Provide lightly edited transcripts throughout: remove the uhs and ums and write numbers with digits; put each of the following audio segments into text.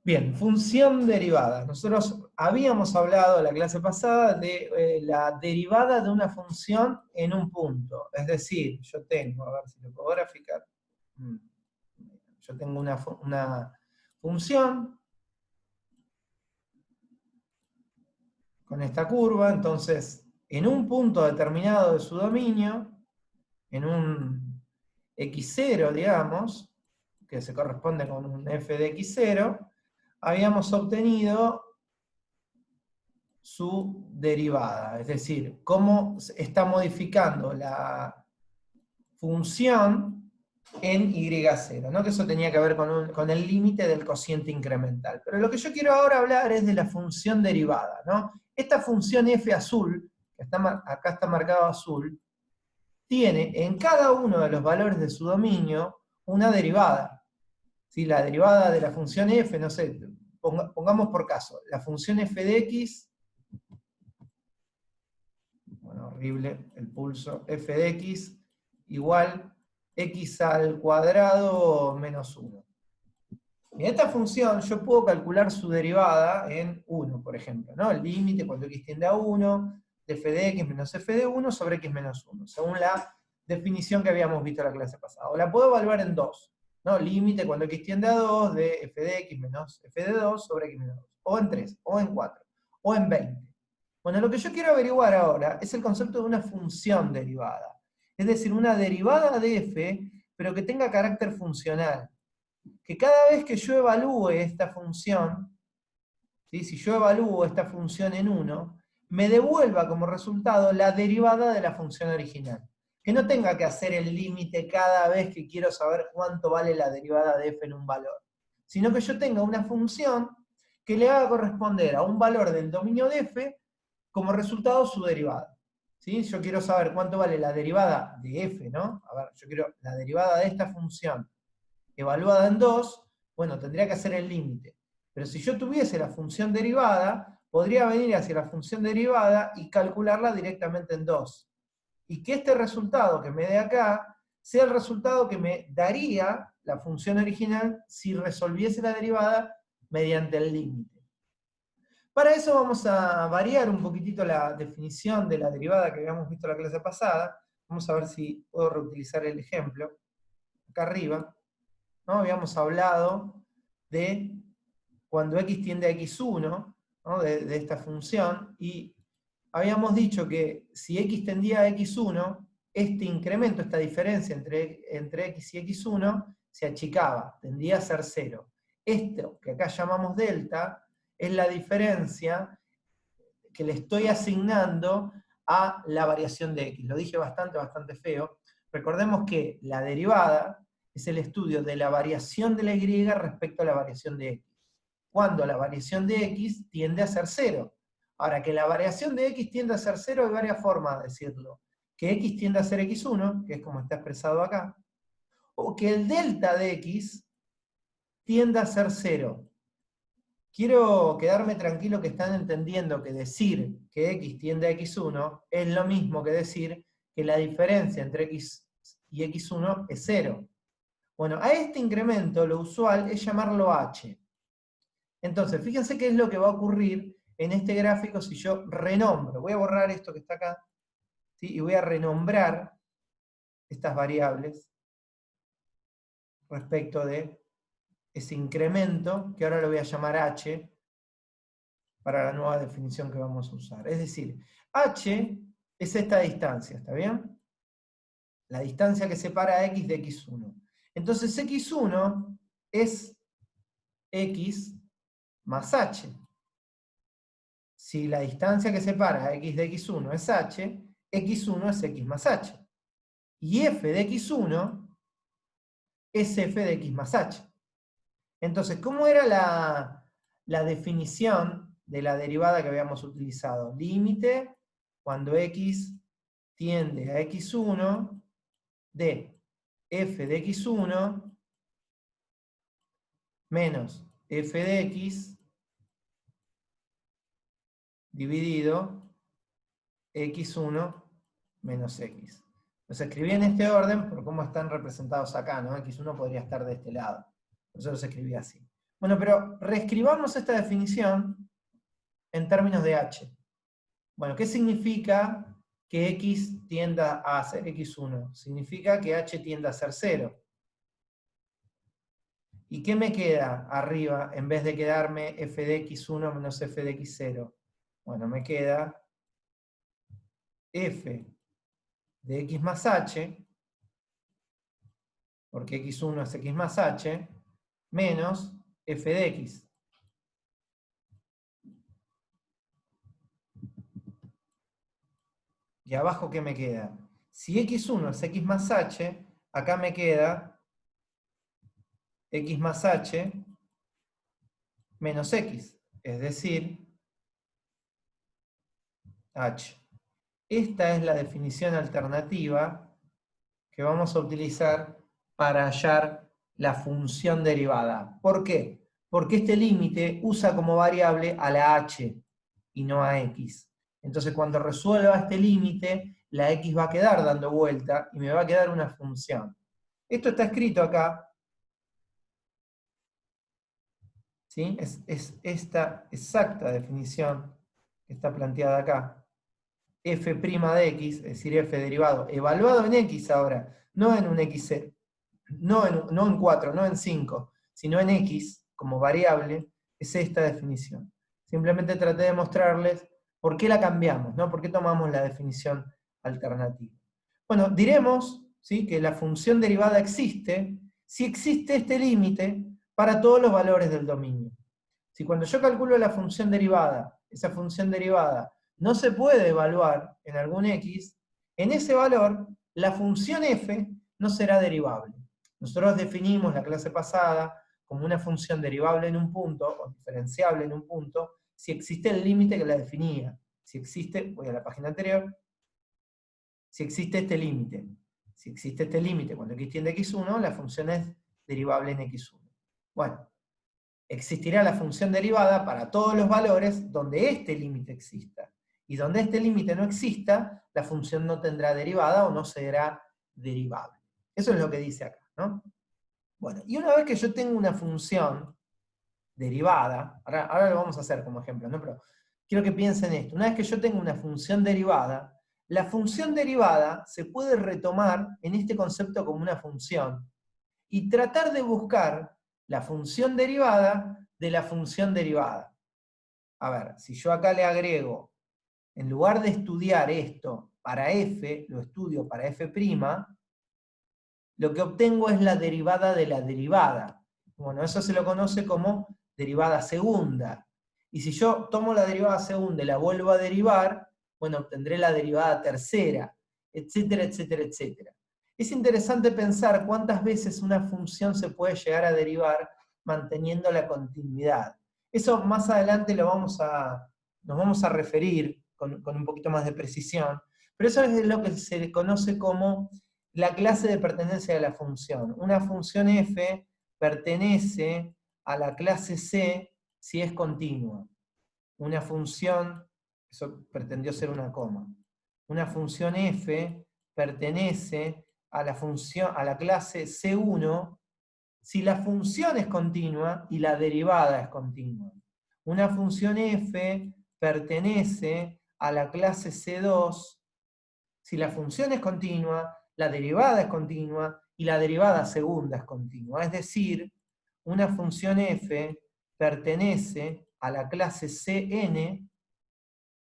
Bien, función derivada. Nosotros habíamos hablado en la clase pasada de la derivada de una función en un punto. Es decir, yo tengo, a ver si lo puedo graficar. Yo tengo una función con esta curva, entonces en un punto determinado de su dominio, en un x0, digamos, que se corresponde con un f de x0, habíamos obtenido su derivada, es decir, cómo está modificando la función en y0, ¿no? Que eso tenía que ver con el límite del cociente incremental. Pero lo que yo quiero ahora hablar es de la función derivada, ¿no? Esta función f azul, que acá está marcado azul, tiene en cada uno de los valores de su dominio una derivada. ¿Sí? La derivada de la función f, no sé, pongamos por caso, la función f de x, bueno, horrible el pulso, f de x igual x al cuadrado menos 1. En esta función yo puedo calcular su derivada en 1, por ejemplo, ¿no? El límite cuando x tiende a 1, de f de x menos f de 1 sobre x menos 1, según la definición que habíamos visto en la clase pasada. O la puedo evaluar en 2, ¿no? Límite cuando x tiende a 2 de f de x menos f de 2 sobre x menos 2. O en 3, o en 4, o en 20. Bueno, lo que yo quiero averiguar ahora es el concepto de una función derivada. Es decir, una derivada de f, pero que tenga carácter funcional. Que cada vez que yo evalúe esta función, ¿sí? Si yo evalúo esta función en 1, me devuelva como resultado la derivada de la función original. Que no tenga que hacer el límite cada vez que quiero saber cuánto vale la derivada de f en un valor. Sino que yo tenga una función que le haga corresponder a un valor del dominio de f como resultado su derivada. ¿Sí? Yo quiero saber cuánto vale la derivada de f, ¿no? A ver, yo quiero la derivada de esta función evaluada en 2, bueno, tendría que hacer el límite. Pero si yo tuviese la función derivada, podría venir hacia la función derivada y calcularla directamente en 2. Y que este resultado que me dé acá sea el resultado que me daría la función original si resolviese la derivada mediante el límite. Para eso vamos a variar un poquitito la definición de la derivada que habíamos visto en la clase pasada. Vamos a ver si puedo reutilizar el ejemplo. Acá arriba, ¿no? Habíamos hablado de cuando x tiende a x1, ¿no? de esta función, y habíamos dicho que si x tendía a x1, este incremento, esta diferencia entre x y x1, se achicaba, tendía a ser 0. Esto que acá llamamos delta es la diferencia que le estoy asignando a la variación de x. Lo dije bastante feo. Recordemos que la derivada es el estudio de la variación de la y respecto a la variación de x. Cuando la variación de x tiende a ser 0. Ahora, que la variación de x tiende a ser 0, hay varias formas de decirlo. Que x tiende a ser x1, que es como está expresado acá, o que el delta de x tiende a ser 0. Quiero quedarme tranquilo que están entendiendo que decir que x tiende a x1 es lo mismo que decir que la diferencia entre x y x1 es 0. Bueno, a este incremento lo usual es llamarlo h. Entonces, fíjense qué es lo que va a ocurrir en este gráfico si yo renombro. Voy a borrar esto que está acá, ¿sí? Y voy a renombrar estas variables respecto de ese incremento, que ahora lo voy a llamar h, para la nueva definición que vamos a usar. Es decir, h es esta distancia, ¿está bien? La distancia que separa a x de x1. Entonces x1 es x más h. Si la distancia que separa a x de x1 es h, x1 es x más h. Y f de x1 es f de x más h. Entonces, ¿cómo era la definición de la derivada que habíamos utilizado? Límite cuando x tiende a x1 de f de x1 menos f de x dividido x1 menos x. Los escribí en este orden por cómo están representados acá, ¿no? x1 podría estar de este lado. Por eso los escribí así. Bueno, pero reescribamos esta definición en términos de h. Bueno, ¿qué significa que x tienda a ser x1? Significa que h tiende a ser 0. ¿Y qué me queda arriba en vez de quedarme f de x1 menos f de x0? Bueno, me queda f de x más h, porque x1 es x más h, menos f de x. ¿Y abajo qué me queda? Si x1 es x más h, acá me queda x más h menos x, es decir, h. Esta es la definición alternativa que vamos a utilizar para hallar la función derivada. ¿Por qué? Porque este límite usa como variable a la h y no a x. Entonces cuando resuelva este límite, la x va a quedar dando vuelta y me va a quedar una función. Esto está escrito acá, ¿sí? Es esta exacta definición que está planteada acá. F' de x, es decir, f derivado, evaluado en x ahora, no en un x, no en 4, no en 5, sino en x como variable, es esta definición. Simplemente traté de mostrarles por qué la cambiamos, ¿no? ¿Por qué tomamos la definición alternativa? Bueno, diremos, ¿sí?, que la función derivada existe si existe este límite para todos los valores del dominio. Si cuando yo calculo la función derivada, esa función derivada no se puede evaluar en algún x, en ese valor la función f no será derivable. Nosotros definimos la clase pasada como una función derivable en un punto, o diferenciable en un punto, si existe el límite que la definía. Si existe, voy a la página anterior, si existe este límite. Si existe este límite cuando x tiende a x1, la función es derivable en x1. Bueno, existirá la función derivada para todos los valores donde este límite exista. Y donde este límite no exista, la función no tendrá derivada o no será derivable. Eso es lo que dice acá, ¿no? Bueno, y una vez que yo tengo una función derivada, ahora lo vamos a hacer como ejemplo, ¿no? Pero quiero que piensen esto. Una vez que yo tengo una función derivada, la función derivada se puede retomar en este concepto como una función y tratar de buscar la función derivada de la función derivada. A ver, si yo acá le agrego, en lugar de estudiar esto para f, lo estudio para f', lo que obtengo es la derivada de la derivada. Bueno, eso se lo conoce como derivada segunda. Y si yo tomo la derivada segunda y la vuelvo a derivar, bueno, obtendré la derivada tercera, etcétera, etcétera, etcétera. Es interesante pensar cuántas veces una función se puede llegar a derivar manteniendo la continuidad. Eso más adelante nos vamos a referir con un poquito más de precisión, pero eso es lo que se conoce como la clase de pertenencia de la función. Una función f pertenece a la clase C si es continua. Una función, eso pretendió ser una coma, una función f pertenece a la clase C1 si la función es continua y la derivada es continua. Una función f pertenece a la clase C2 si la función es continua, la derivada es continua y la derivada segunda es continua. Es decir, una función f pertenece a la clase Cn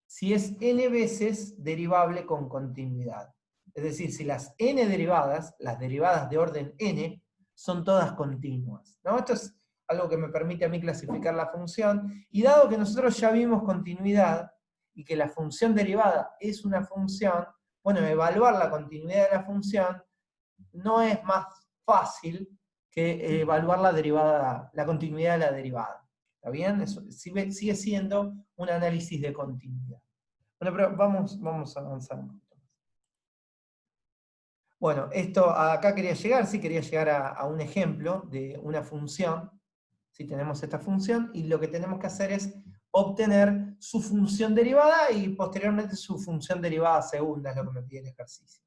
si es n veces derivable con continuidad. Es decir, si las n derivadas, las derivadas de orden n, son todas continuas, ¿no? Esto es algo que me permite a mí clasificar la función, y dado que nosotros ya vimos continuidad, y que la función derivada es una función, bueno, evaluar la continuidad de la función no es más fácil que evaluar la continuidad de la derivada. ¿Está bien? Eso sigue siendo un análisis de continuidad. Bueno, pero vamos a avanzar un poquito más. Bueno, esto acá quería llegar a un ejemplo de una función. Si tenemos esta función, y lo que tenemos que hacer es obtener su función derivada y posteriormente su función derivada segunda, es lo que me pide el ejercicio.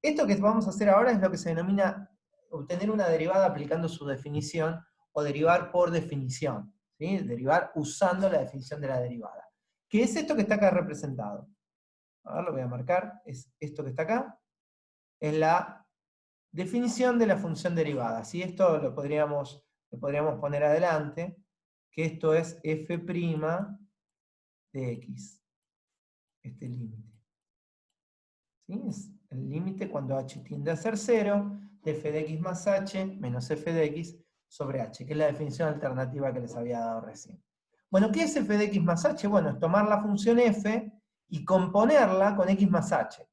Esto que vamos a hacer ahora es lo que se denomina obtener una derivada aplicando su definición o derivar por definición, ¿sí? Derivar usando la definición de la derivada. ¿Qué es esto que está acá representado? A ver, lo voy a marcar, es esto que está acá, es la definición de la función derivada. ¿Sí? Esto lo podríamos poner adelante, que esto es f' de x, este límite. ¿Sí? Es el límite cuando h tiende a ser 0, de f de x más h menos f de x sobre h, que es la definición alternativa que les había dado recién. Bueno, ¿qué es f de x más h? Bueno, es tomar la función f y componerla con x más h.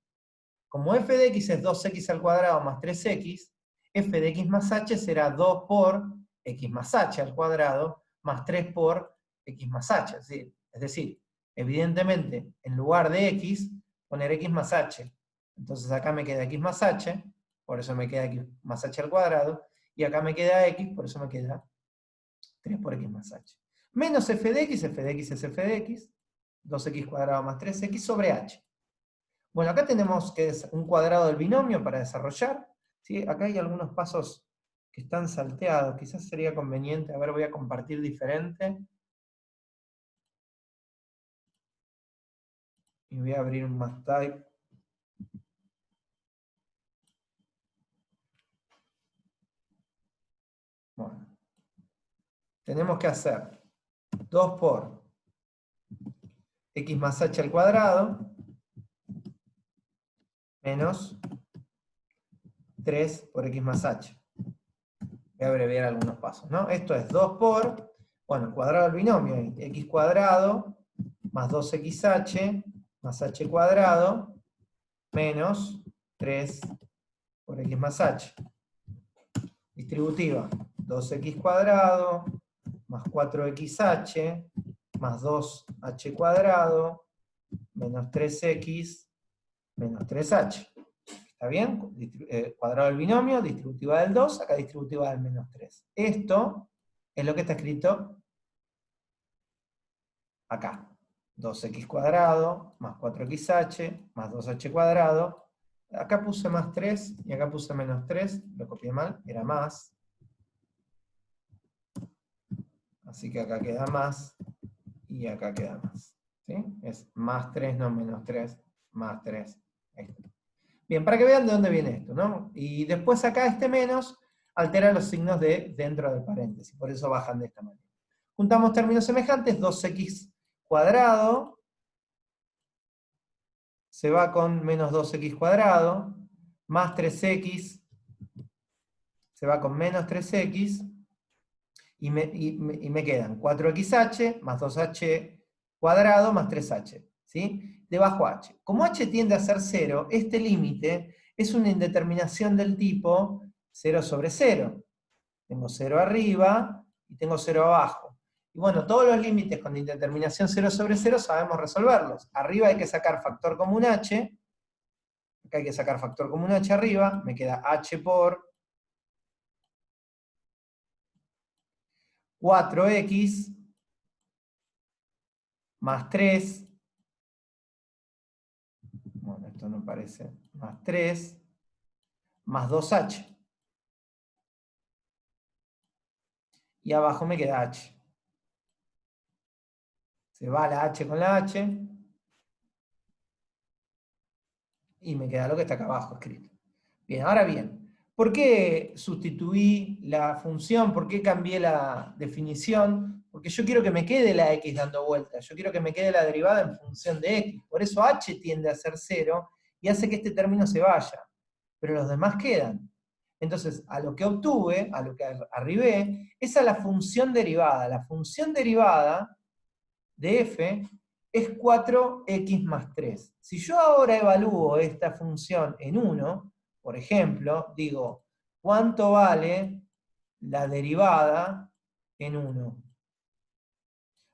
Como f de x es 2x al cuadrado más 3x, f de x más h será 2 por x más h al cuadrado más 3 por x más h. Es decir, evidentemente, en lugar de x, poner x más h. Entonces acá me queda x más h, por eso me queda x más h al cuadrado, y acá me queda x, por eso me queda 3 por x más h. Menos f de x es f de x, 2x cuadrado más 3x sobre h. Bueno, acá tenemos que es un cuadrado del binomio para desarrollar. ¿Sí? Acá hay algunos pasos que están salteados. Quizás sería conveniente, a ver, voy a compartir diferente. Y voy a abrir un mathtype. Bueno. Tenemos que hacer 2 por x más h al cuadrado menos 3 por x más h. Voy a abreviar algunos pasos, ¿no? Esto es 2 por, bueno, el cuadrado del binomio, x cuadrado más 2xh más h cuadrado menos 3 por x más h. Distributiva, 2x cuadrado más 4xh más 2h cuadrado menos 3x menos 3h. ¿Está bien? Cuadrado del binomio, distributiva del 2, acá distributiva del menos 3. Esto es lo que está escrito acá. 2x cuadrado más 4xh más 2h cuadrado. Acá puse más 3 y acá puse menos 3, lo copié mal, era más. Así que acá queda más y acá queda más. ¿Sí? Es más 3, no menos 3, más 3. Ahí está. Bien, para que vean de dónde viene esto, ¿no? Y después acá este menos altera los signos de dentro del paréntesis, por eso bajan de esta manera. Juntamos términos semejantes, 2x cuadrado se va con menos 2x cuadrado, más 3x se va con menos 3x, y me quedan 4xh más 2h cuadrado más 3h, ¿sí? Debajo h. Como h tiende a ser 0, este límite es una indeterminación del tipo 0 sobre 0. Tengo 0 arriba y tengo 0 abajo. Y bueno, todos los límites con indeterminación 0 sobre 0 sabemos resolverlos. Arriba hay que sacar factor común h, acá hay que sacar factor común h arriba, me queda h por 4x más 3, bueno, esto no parece, más 3, más 2h. Y abajo me queda h. Se va la h con la h, y me queda lo que está acá abajo escrito. Bien, ahora bien, ¿por qué sustituí la función? ¿Por qué cambié la definición? Porque yo quiero que me quede la x dando vueltas, yo quiero que me quede la derivada en función de x. Por eso h tiende a ser 0 y hace que este término se vaya. Pero los demás quedan. Entonces, a lo que obtuve, a lo que arribé, es a la función derivada. La función derivada de f es 4x más 3. Si yo ahora evalúo esta función en 1, por ejemplo, digo, ¿cuánto vale la derivada en 1?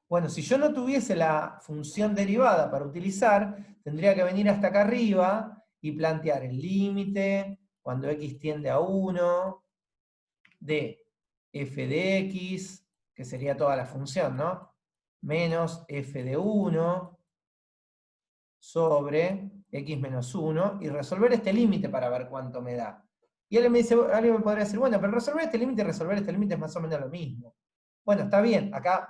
Bueno, si yo no tuviese la función derivada para utilizar, tendría que venir hasta acá arriba y plantear el límite cuando x tiende a 1 de f de x, que sería toda la función, ¿no? Menos f de 1 sobre x menos 1 y resolver este límite para ver cuánto me da. Y alguien me podría decir, bueno, pero resolver este límite y resolver este límite es más o menos lo mismo. Bueno, está bien, acá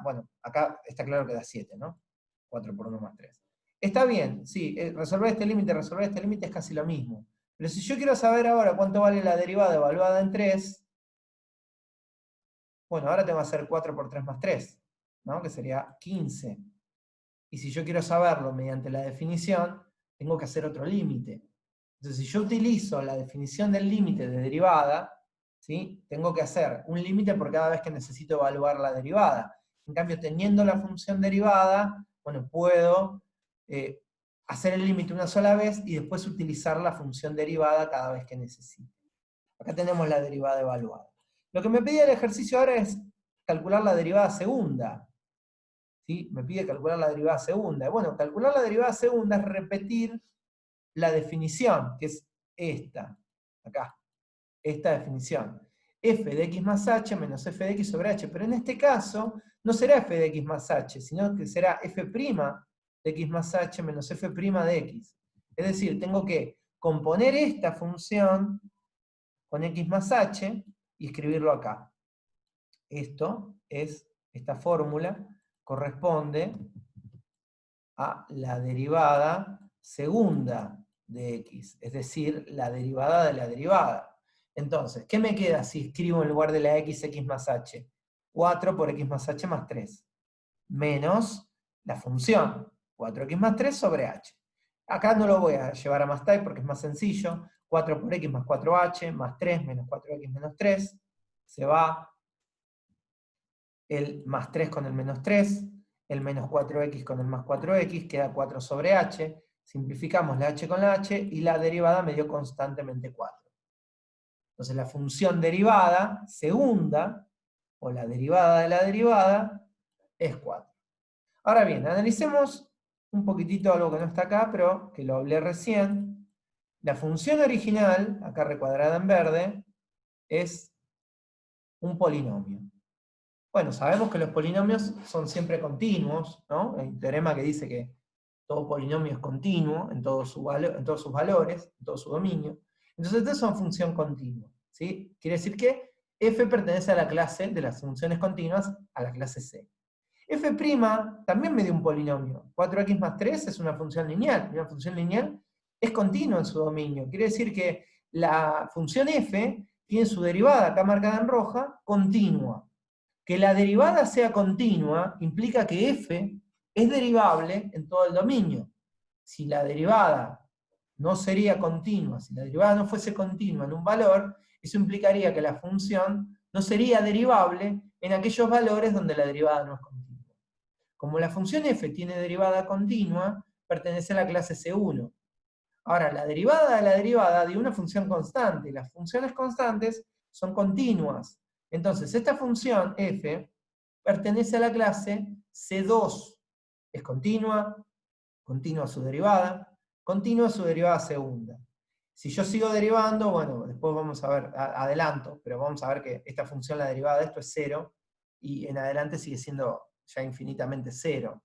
está claro que da 7, ¿no? 4 por 1 más 3. Está bien, sí, resolver este límite es casi lo mismo. Pero si yo quiero saber ahora cuánto vale la derivada evaluada en 3, bueno, ahora tengo que hacer 4 por 3 más 3, ¿no? Que sería 15. Y si yo quiero saberlo mediante la definición, tengo que hacer otro límite. Entonces, si yo utilizo la definición del límite de derivada, ¿sí? Tengo que hacer un límite por cada vez que necesito evaluar la derivada. En cambio, teniendo la función derivada, bueno, puedo hacer el límite una sola vez y después utilizar la función derivada cada vez que necesite. Acá tenemos la derivada evaluada. Lo que me pide el ejercicio ahora es calcular la derivada segunda. ¿Sí? Me pide calcular la derivada segunda. Bueno, calcular la derivada segunda es repetir la definición, que es esta, acá, esta definición. F de x más h menos f de x sobre h, pero en este caso no será f de x más h, sino que será f' de x más h menos f' de x. Es decir, tengo que componer esta función con x más h y escribirlo acá. Esta fórmula corresponde a la derivada segunda de x, es decir, la derivada de la derivada. Entonces, ¿qué me queda si escribo en lugar de la x más h? 4 por x más h más 3, menos la función, 4x más 3 sobre h. Acá no lo voy a llevar a más type porque es más sencillo. 4 por x más 4h, más 3, menos 4x menos 3. Se va el más 3 con el menos 3, el menos 4x con el más 4x, queda 4 sobre h, simplificamos la h con la h y la derivada me dio constantemente 4. Entonces la función derivada segunda, o la derivada de la derivada, es 4. Ahora bien, analicemos un poquitito algo que no está acá, pero que lo hablé recién. La función original, acá recuadrada en verde, es un polinomio. Bueno, sabemos que los polinomios son siempre continuos, ¿no? Hay un teorema que dice que todo polinomio es continuo en todos sus valores, en todo su dominio. Entonces, esta es una función continua, ¿sí? Quiere decir que f pertenece a la clase de las funciones continuas, a la clase C. F' también me dio un polinomio. 4x más 3 es una función lineal. Una función lineal es continua en su dominio. Quiere decir que la función f tiene su derivada, acá marcada en roja, continua. Que la derivada sea continua implica que f es derivable en todo el dominio. Si la derivada no sería continua, si la derivada no fuese continua en un valor, eso implicaría que la función no sería derivable en aquellos valores donde la derivada no es continua. Como la función f tiene derivada continua, pertenece a la clase C1. Ahora, la derivada de la derivada de una función constante. Las funciones constantes son continuas. Entonces, esta función f pertenece a la clase C2. Es continua, continua su derivada segunda. Si yo sigo derivando, bueno, después vamos a ver, adelanto, pero vamos a ver que esta función, la derivada de esto es 0, y en adelante sigue siendo ya infinitamente 0.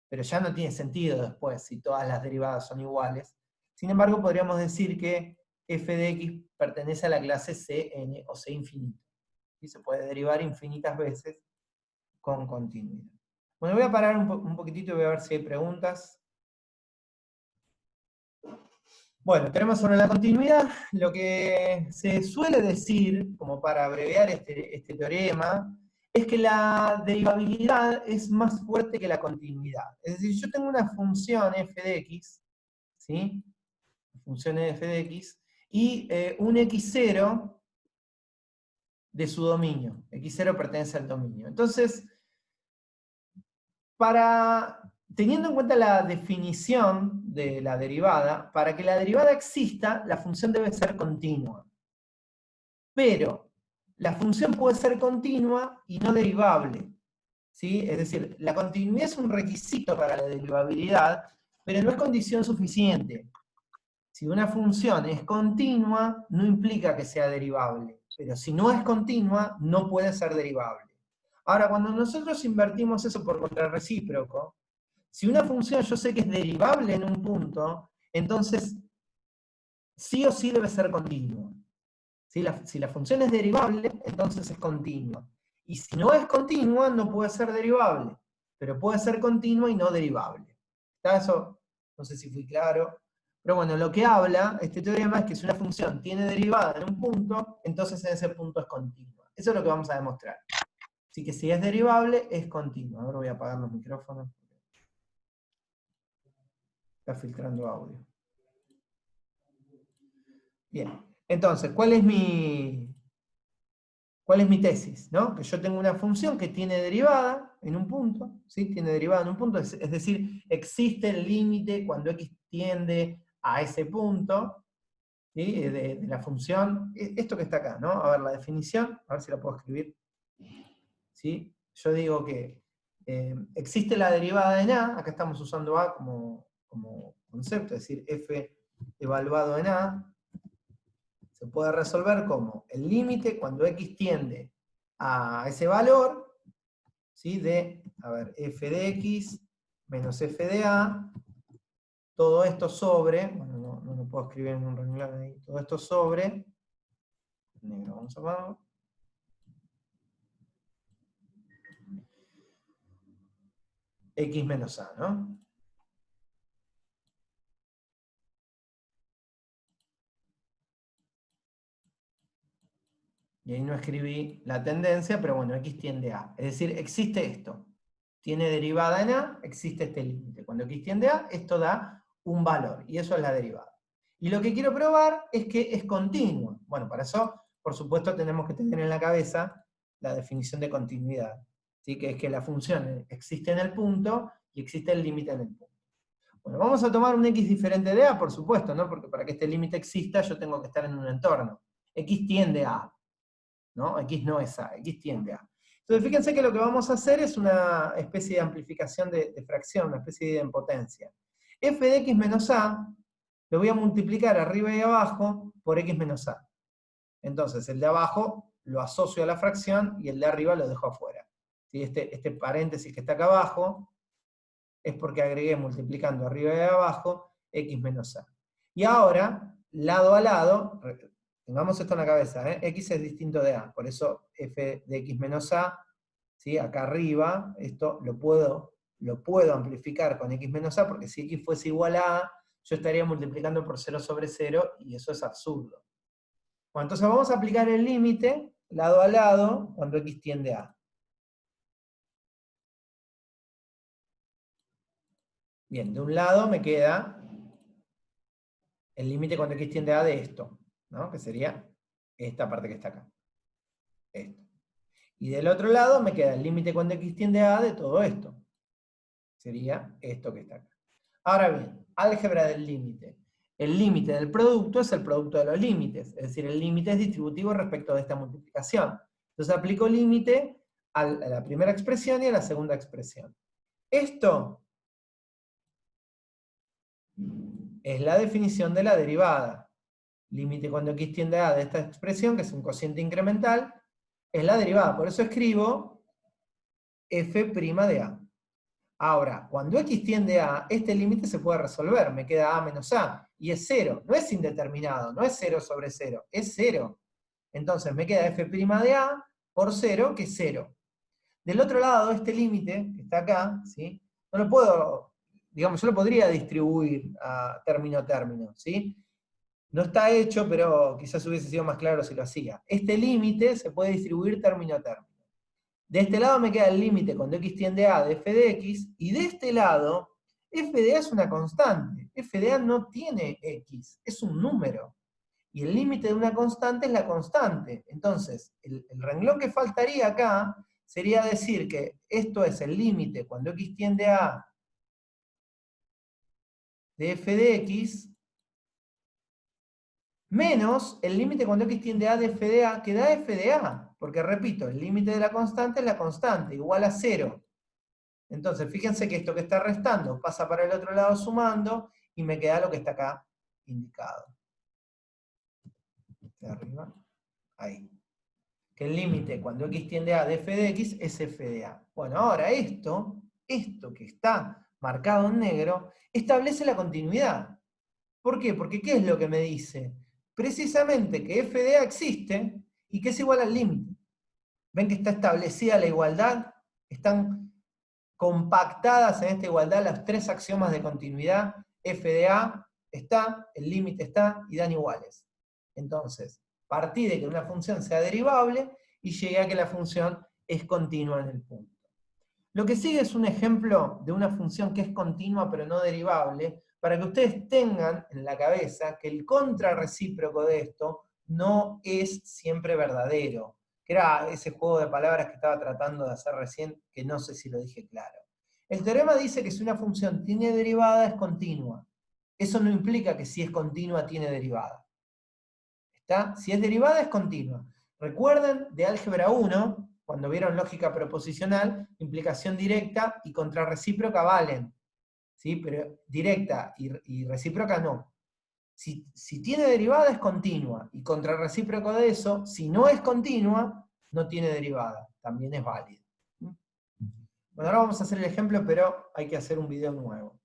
Pero ya no tiene sentido después si todas las derivadas son iguales. Sin embargo, podríamos decir que f de x pertenece a la clase Cn o C infinito. Y se puede derivar infinitas veces con continuidad. Bueno, voy a parar un poquitito y voy a ver si hay preguntas. Bueno, tenemos sobre la continuidad. Lo que se suele decir, como para abreviar este teorema, es que la derivabilidad es más fuerte que la continuidad. Es decir, yo tengo una función f de x, ¿sí? Función f de x, y un x0 de su dominio. X0 pertenece al dominio. Entonces, teniendo en cuenta la definición de la derivada, para que la derivada exista, la función debe ser continua. Pero la función puede ser continua y no derivable. ¿Sí? Es decir, la continuidad es un requisito para la derivabilidad, pero no es condición suficiente. Si una función es continua, no implica que sea derivable. Pero si no es continua, no puede ser derivable. Ahora, cuando nosotros invertimos eso por contrarrecíproco, si una función yo sé que es derivable en un punto, entonces sí o sí debe ser continua. Si la función es derivable, entonces es continua. Y si no es continua, no puede ser derivable. Pero puede ser continua y no derivable. ¿Está eso? No sé si fui claro. Pero bueno, lo que habla este teorema es que si una función tiene derivada en un punto, entonces en ese punto es continua. Eso es lo que vamos a demostrar. Así que si es derivable, es continua. Ahora voy a apagar los micrófonos. Está filtrando audio. Bien. Entonces, ¿cuál es mi tesis? ¿No? Que yo tengo una función que tiene derivada en un punto, ¿sí? Tiene derivada en un punto, es decir, existe el límite cuando x tiende a ese punto, ¿sí? de la función, esto que está acá, ¿no? A ver, la definición, a ver si la puedo escribir. ¿Sí? Yo digo que existe la derivada en A, acá estamos usando A como concepto, es decir, f evaluado en A, se puede resolver como el límite cuando x tiende a ese valor, ¿sí? De, a ver, f de x menos f de a, todo esto sobre, bueno, no lo puedo escribir en un renglón ahí, todo esto sobre, negro, vamos a llamarlo, x menos a, ¿no? Y ahí no escribí la tendencia, pero bueno, x tiende a. Es decir, existe esto. Tiene derivada en a, existe este límite. Cuando x tiende a, esto da un valor, y eso es la derivada. Y lo que quiero probar es que es continua. Bueno, para eso, por supuesto, tenemos que tener en la cabeza la definición de continuidad. ¿Sí? Que es que la función existe en el punto y existe el límite en el punto. Bueno, vamos a tomar un x diferente de a, por supuesto, ¿no? Porque para que este límite exista, yo tengo que estar en un entorno. X tiende a. ¿No? X no es A, X tiende a. Entonces fíjense que lo que vamos a hacer es una especie de amplificación de fracción, una especie de idempotencia. F de X menos A lo voy a multiplicar arriba y abajo por X menos A. Entonces el de abajo lo asocio a la fracción y el de arriba lo dejo afuera. ¿Sí? Este paréntesis que está acá abajo es porque agregué multiplicando arriba y abajo X menos A. Y ahora, lado a lado, tengamos esto en la cabeza, x es distinto de a, por eso f de x menos a, ¿sí? Acá arriba, esto lo puedo amplificar con x menos a, porque si x fuese igual a a, yo estaría multiplicando por 0 sobre 0, y eso es absurdo. Bueno, entonces vamos a aplicar el límite, lado a lado, cuando x tiende a a. Bien, de un lado me queda el límite cuando x tiende a de esto, ¿no? Que sería esta parte que está acá. Esto. Y del otro lado me queda el límite cuando x tiende a de todo esto. Sería esto que está acá. Ahora bien, álgebra del límite. El límite del producto es el producto de los límites, es decir, el límite es distributivo respecto de esta multiplicación. Entonces aplico límite a la primera expresión y a la segunda expresión. Esto es la definición de la derivada. Límite cuando x tiende a de esta expresión, que es un cociente incremental, es la derivada. Por eso escribo f' de a. Ahora, cuando x tiende a, este límite se puede resolver. Me queda a menos a, y es 0. No es indeterminado, no es 0 sobre 0, es 0. Entonces me queda f' de a por 0, que es 0. Del otro lado, este límite, que está acá, ¿sí? No lo puedo, digamos, yo lo podría distribuir a término a término, ¿sí? No está hecho, pero quizás hubiese sido más claro si lo hacía. Este límite se puede distribuir término a término. De este lado me queda el límite cuando x tiende a de f de x, y de este lado, f de a es una constante. F de a no tiene x, es un número. Y el límite de una constante es la constante. Entonces, el renglón que faltaría acá sería decir que esto es el límite cuando x tiende a de f de x, menos el límite cuando x tiende a de f de a, que da f de a. Porque repito, el límite de la constante es la constante, igual a 0. Entonces, fíjense que esto que está restando pasa para el otro lado sumando, y me queda lo que está acá indicado. De arriba, ahí. Que el límite cuando x tiende a de f de x es f de a. Bueno, ahora esto que está marcado en negro, establece la continuidad. ¿Por qué? Porque ¿qué es lo que me dice? precisamente que f de a existe y que es igual al límite. ¿Ven que está establecida la igualdad? Están compactadas en esta igualdad los tres axiomas de continuidad. F de a está, el límite está, y dan iguales. Entonces, partí de que una función sea derivable y llegué a que la función es continua en el punto. Lo que sigue es un ejemplo de una función que es continua pero no derivable, para que ustedes tengan en la cabeza que el contrarrecíproco de esto no es siempre verdadero, que era ese juego de palabras que estaba tratando de hacer recién, que no sé si lo dije claro. El teorema dice que si una función tiene derivada es continua. Eso no implica que si es continua tiene derivada. ¿Está? Si es derivada es continua. Recuerden de álgebra 1, cuando vieron lógica proposicional, implicación directa y contrarrecíproca valen. ¿Sí? Pero directa y recíproca no. Si tiene derivada es continua, y contrarrecíproco de eso, si no es continua, no tiene derivada, también es válido. Bueno, ahora vamos a hacer el ejemplo, pero hay que hacer un video nuevo.